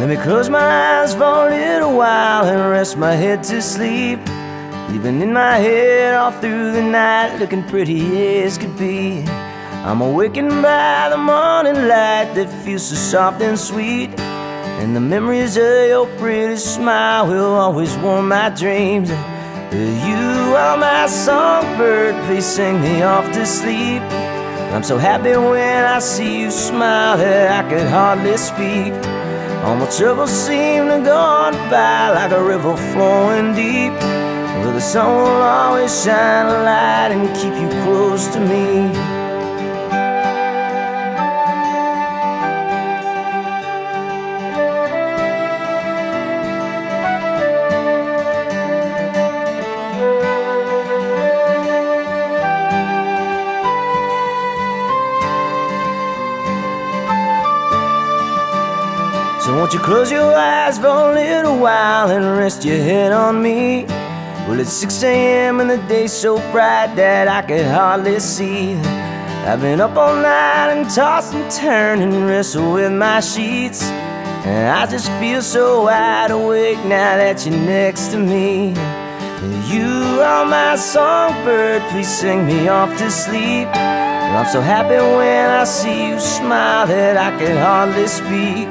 Let me close my eyes for a little while and rest my head to sleep. Even in my head all through the night, looking pretty as could be. I'm awakened by the morning light that feels so soft and sweet, and the memories of your pretty smile will always warm my dreams. You are my songbird, please sing me off to sleep. I'm so happy when I see you smile that I could hardly speak. All my troubles seem to go on by like a river flowing deep, where the sun will always shine a light and keep you close to me. So won't you close your eyes for a little while and rest your head on me? Well, it's 6 a.m. and the day's so bright that I can hardly see. I've been up all night and tossed and turned and wrestled with my sheets, and I just feel so wide awake now that you're next to me. You are my songbird, please sing me off to sleep. Well, I'm so happy when I see you smile that I can hardly speak.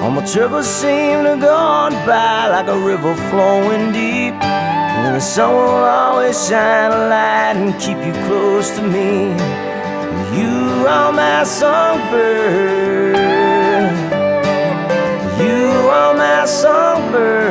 All my troubles seem to go on by like a river flowing deep, and the sun will always shine a light and keep you close to me. You are my songbird. You are my songbird.